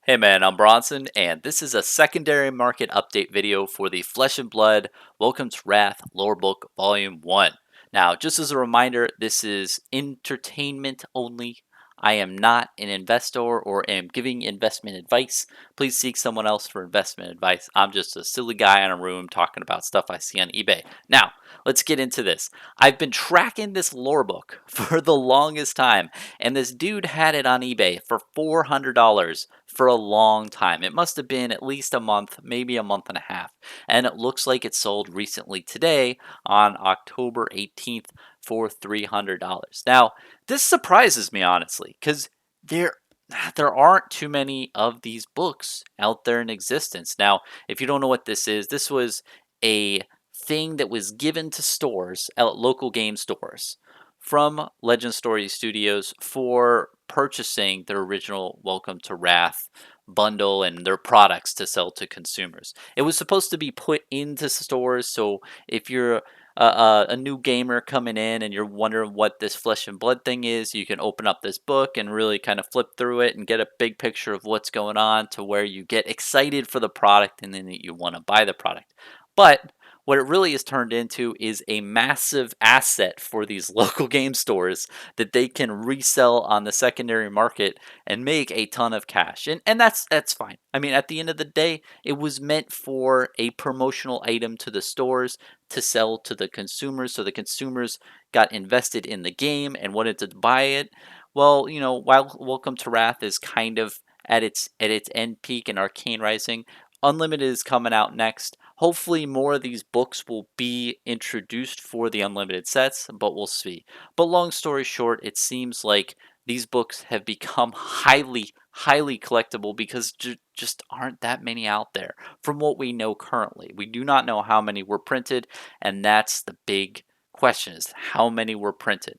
Hey man, I'm Bronson, and this is a secondary market update video for the Flesh and Blood Welcome to Wrath Lore Book Volume 1. Now, just as a reminder, this is entertainment only. I am not an investor or am giving investment advice. Please seek someone else for investment advice. I'm just a silly guy in a room talking about stuff I see on eBay. Now, let's get into this. I've been tracking this lore book for the longest time, and this dude had it on eBay for $400 for a long time. It must have been at least a month, maybe a month and a half. And it looks like it sold recently today on October 18th for $300. Now, this surprises me honestly cuz there aren't too many of these books out there in existence. Now, if you don't know what this was a thing that was given to stores, local game stores, from Legend Story Studios for purchasing their original Welcome to Wrath bundle and their products to sell to consumers. It was supposed to be put into stores, so if you're a new gamer coming in and you're wondering what this Flesh and Blood thing is, you can open up this book and really kind of flip through it and get a big picture of what's going on to where you get excited for the product and then you want to buy the product. But what it really has turned into is a massive asset for these local game stores that they can resell on the secondary market and make a ton of cash. And that's fine. I mean, at the end of the day, it was meant for a promotional item to the stores to sell to the consumers, so the consumers got invested in the game and wanted to buy it. Well, while Welcome to Wrath is kind of at its end peak in Arcane Rising, Unlimited is coming out next. Hopefully, more of these books will be introduced for the Unlimited sets, but we'll see. But long story short, it seems like these books have become highly collectible because just aren't that many out there from what we know currently. We do not know how many were printed, and that's the big question is how many were printed.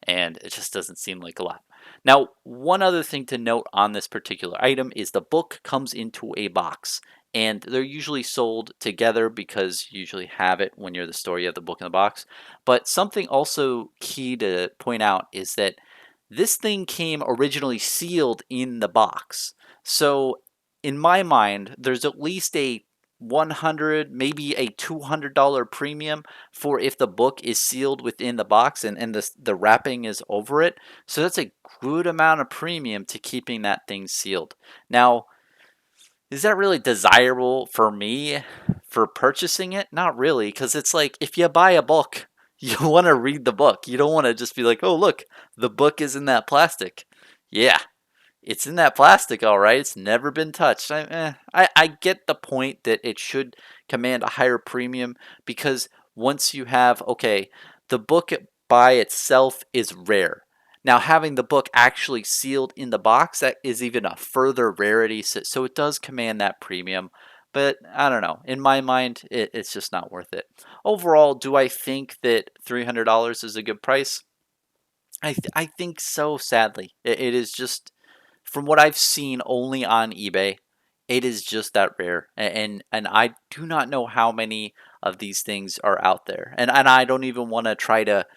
And it just doesn't seem like a lot. Now, one other thing to note on this particular item is the book comes into a box, and they're usually sold together because you usually have it when you're the store, you have the book in the box. But something also key to point out is that this thing came originally sealed in the box. So, in my mind, there's at least a 100, maybe a $200 premium for if the book is sealed within the box and the wrapping is over it. So that's a good amount of premium to keeping that thing sealed. Now, is that really desirable for me for purchasing it? Not really, because it's like if you buy a book, you want to read the book. You don't want to just be like, oh, look, the book is in that plastic. Yeah, it's in that plastic, all right. It's never been touched. I get the point that it should command a higher premium because once you have, okay, the book by itself is rare. Now, having the book actually sealed in the box, that is even a further rarity. So it does command that premium. But I don't know. In my mind, it's just not worth it. Overall, do I think that $300 is a good price? I think so, sadly. It is just from what I've seen only on eBay, it is just that rare. And I do not know how many of these things are out there. And I don't even want to try to,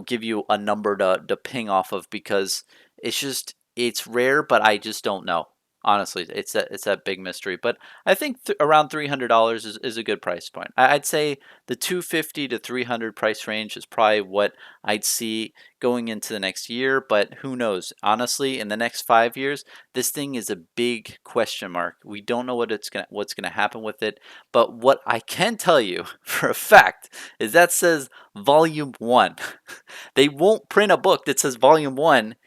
give you a number to ping off of because it's rare, but I just don't know. Honestly, it's that big mystery. But I think around $300 is a good price point. I'd say the 250 to 300 price range is probably what I'd see going into the next year, but who knows? Honestly, in the next 5 years, this thing is a big question mark. We don't know what's gonna happen with it, but what I can tell you for a fact is that says Volume One. They won't print a book that says Volume One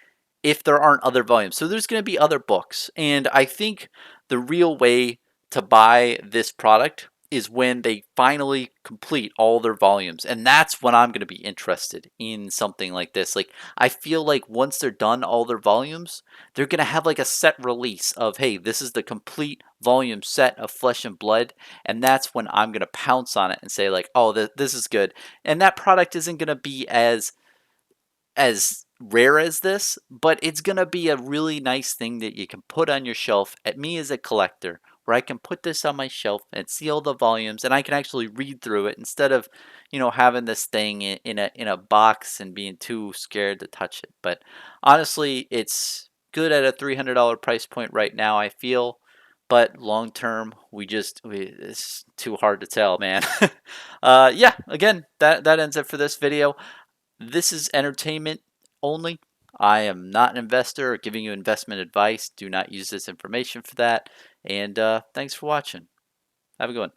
if there aren't other volumes. So there's going to be other books. And I think the real way to buy this product is when they finally complete all their volumes. And that's when I'm going to be interested in something like this. Like, I feel like once they're done all their volumes, they're going to have like a set release of, hey, this is the complete volume set of Flesh and Blood. And that's when I'm going to pounce on it and say, like, oh, this is good. And that product isn't going to be as rare as this, but it's going to be a really nice thing that you can put on your shelf. At me as a collector, where I can put this on my shelf and see all the volumes and I can actually read through it instead of, having this thing in a box and being too scared to touch it. But honestly, it's good at a $300 price point right now, I feel. But long term, it's too hard to tell, man. Yeah, again, that ends it for this video. This is entertainment only. I am not an investor or giving you investment advice. Do not use this information for that. And thanks for watching. Have a good one.